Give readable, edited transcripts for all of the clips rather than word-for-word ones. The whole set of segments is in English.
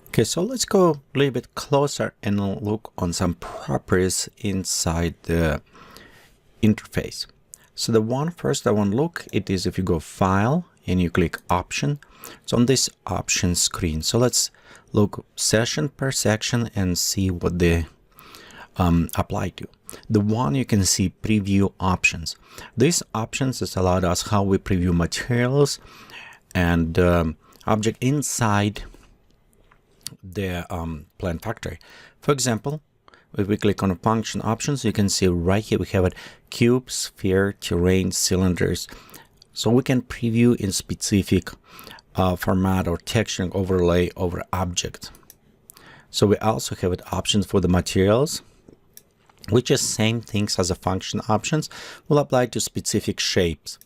Okay, so let's go a little bit closer and look on some properties inside the interface. So the one first I want to look, it is if you go File and you click Option. It's on this Option screen. So let's look section per section and see what they apply to. The one you can see Preview Options. These options has allowed us how we preview materials and object inside the plant factory. For example, if we click on function options, you can see right here we have it cube, sphere, terrain, cylinders. So we can preview in specific format or texturing overlay over object. So we also have it options for the materials, which is same things as the function options will apply to specific shapes.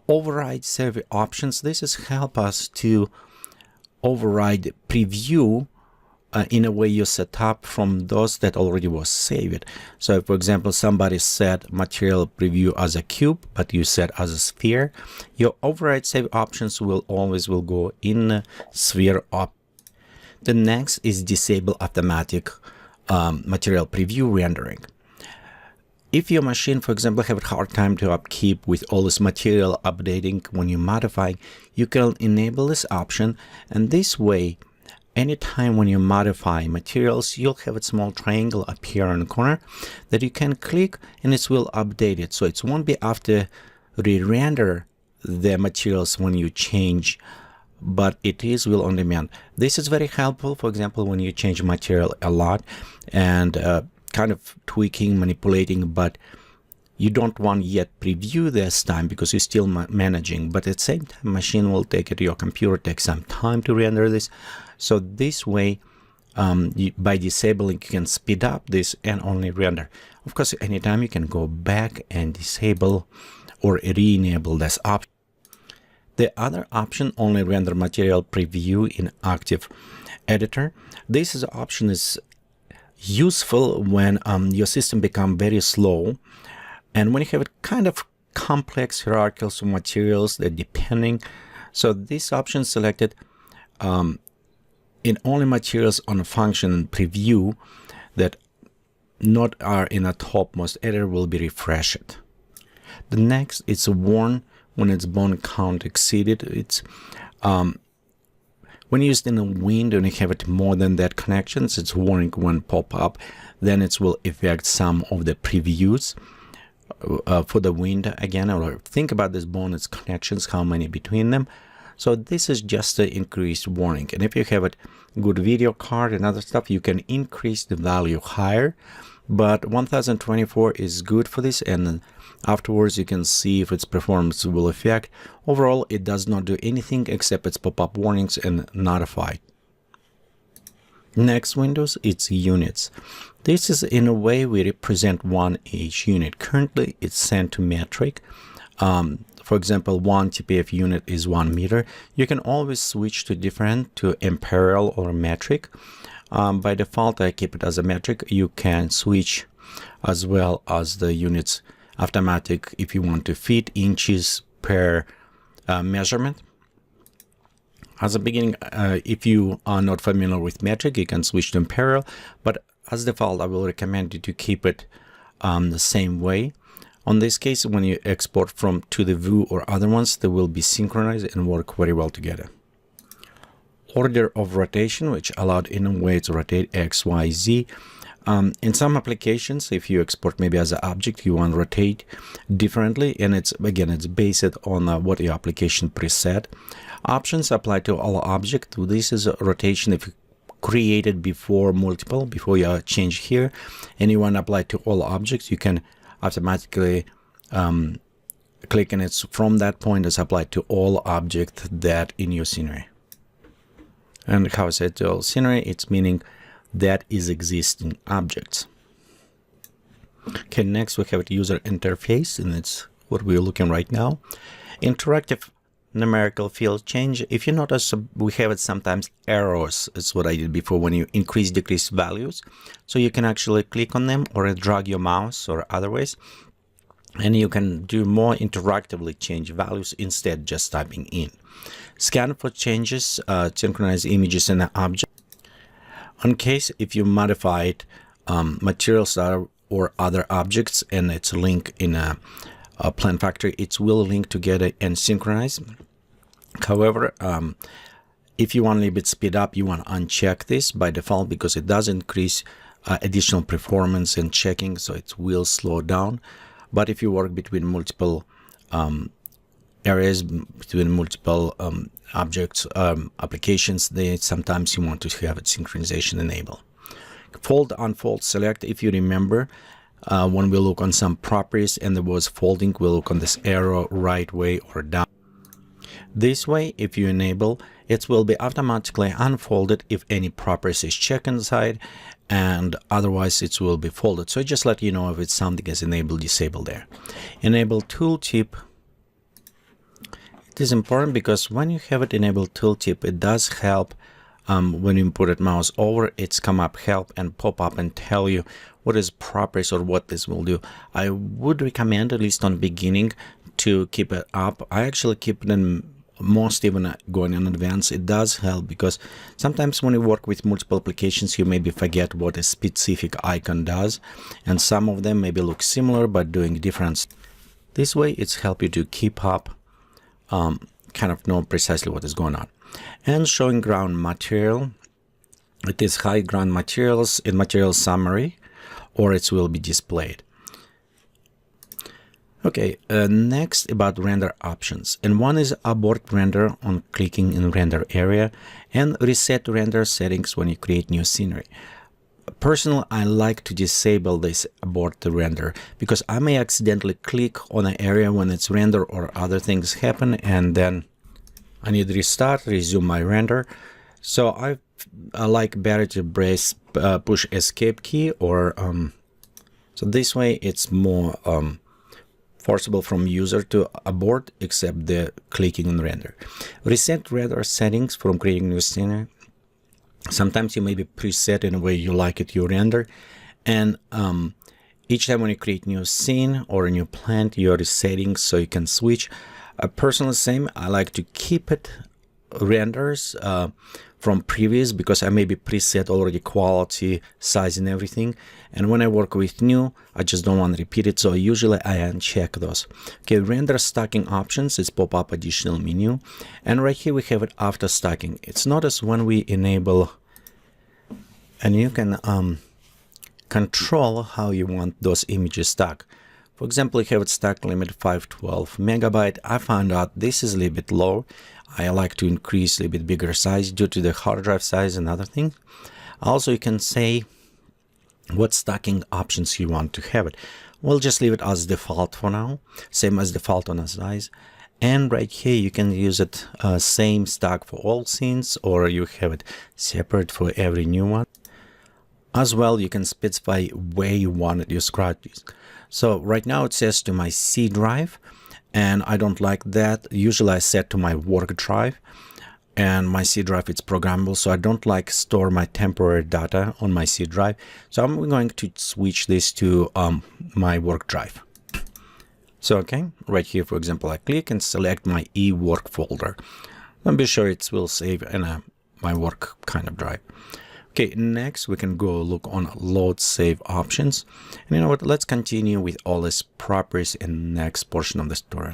Override save options. This is help us to override preview in a way you set up from those that already was saved. So for example, somebody set material preview as a cube, but you set as a sphere, your override save options will always go in sphere op. The next is disable automatic material preview rendering. If your machine, for example, have a hard time to upkeep with all this material updating when you modify, you can enable this option, and this way, anytime when you modify materials, you'll have a small triangle appear in the corner that you can click and it will update it. So it won't be after re-render the materials when you change, but it is will on demand. This is very helpful, for example, when you change material a lot and kind of tweaking, manipulating, but you don't want yet preview this time because you're still managing. But at the same time, machine will take it, your computer takes some time to render this. So this way, by disabling, you can speed up this and only render. Of course, anytime you can go back and disable or re-enable this option. The other option, only render material preview in active editor. This is option is useful when your system become very slow and when you have a kind of complex hierarchies of materials that depending. So this option selected in only materials on a function preview that not are in a topmost editor will be refreshed. The next is warn when its bond count exceeded. It's when used in a window and you have it more than that connections, it's warning when pop up, then it will affect some of the previews for the window again, or think about this bonus connections, how many between them. So this is just an increased warning. And if you have a good video card and other stuff, you can increase the value higher, but 1024 is good for this, and afterwards you can see if its performance will affect. Overall, it does not do anything except its pop-up warnings and notify. Next windows, it's units. This is in a way we represent one each unit. Currently it's sent to metric. For example, 1 TPF unit is 1 meter. You can always switch to different, to imperial or metric. By default, I keep it as a metric. You can switch as well as the units automatic if you want to feet, inches per measurement. As a beginning, if you are not familiar with metric, you can switch to imperial, but as default, I will recommend you to keep it the same way. On this case, when you export from to the view or other ones, they will be synchronized and work very well together. Order of rotation, which allowed in a way to rotate X, Y, Z. In some applications, if you export maybe as an object, you want to rotate differently, and it's again, it's based on what your application preset. Options apply to all objects. This is a rotation if you created before multiple, before you change here, and you want to apply to all objects, you can automatically click on it from that point is applied to all objects that in your scenery. And how I said to all scenery, it's meaning that is existing objects. Okay, next we have a user interface, and it's what we're looking right now. Interactive numerical field change. If you notice, we have it sometimes arrows. It's what I did before when you increase, decrease values. So you can actually click on them or drag your mouse or other ways. And you can do more interactively change values instead just typing in. Scan for changes, synchronize images in an object. In case if you modified materials or other objects and it's linked in a Plan Factory, it will link together and synchronize. However, if you want a little bit speed up, you want to uncheck this by default because it does increase additional performance and checking, so it will slow down. But if you work between multiple areas, between multiple objects, applications, sometimes you want to have it synchronization enabled. Fold, unfold, select. If you remember, when we look on some properties and there was folding, we'll look on this arrow right way or down. This way, if you enable, it will be automatically unfolded if any properties is checked inside, and otherwise it will be folded. So just let you know if it's something is enabled, disabled there. Enable tooltip. It is important because when you have it enabled tooltip, it does help. When you put it mouse over, it's come up help and pop up and tell you what is properties or what this will do. I would recommend, at least on the beginning, to keep it up. I actually keep it in most, even going in advance. It does help because sometimes when you work with multiple applications, you maybe forget what a specific icon does, and some of them maybe look similar but doing different. This way it's help you to keep up, kind of know precisely what is going on. And showing ground material, it is hide ground materials in material summary, or it will be displayed. Okay, next about render options, and one is abort render on clicking in render area, and reset render settings when you create new scenery. Personally, I like to disable this abort the render because I may accidentally click on an area when it's render or other things happen, and then I need to restart, resume my render. So I like better to push escape key, or so this way it's more forcible from user to abort, except the clicking on render. Reset render settings from creating new scenery. Sometimes you may be preset in a way you like it, you render, and each time when you create new scene or a new plant, you are resetting so you can switch. Personally, same. I like to keep it renders from previous because I maybe preset already quality, size, and everything. And when I work with new, I just don't want to repeat it. So usually I uncheck those. Okay, render stacking options is pop up additional menu, and right here we have it after stacking. It's notice when we enable, and you can control how you want those images stacked. For example, you have it stack limit 512 megabyte. I found out this is a little bit low. I like to increase a little bit bigger size due to the hard drive size and other things. Also, you can say what stacking options you want to have it. We'll just leave it as default for now, same as default on the size. And right here, you can use it same stack for all scenes, or you have it separate for every new one. As well, you can specify where you want it, your scratch disk. So right now it says to my C drive, and I don't like that. Usually I set to my work drive, and my C drive it's programmable, so I don't like store my temporary data on my C drive. So I'm going to switch this to my work drive. So okay, right here, for example, I click and select my eWork folder. I'll be sure it will save in my work kind of drive. Okay, next we can go look on load save options. And you know what, let's continue with all these properties in the next portion of the tutorial.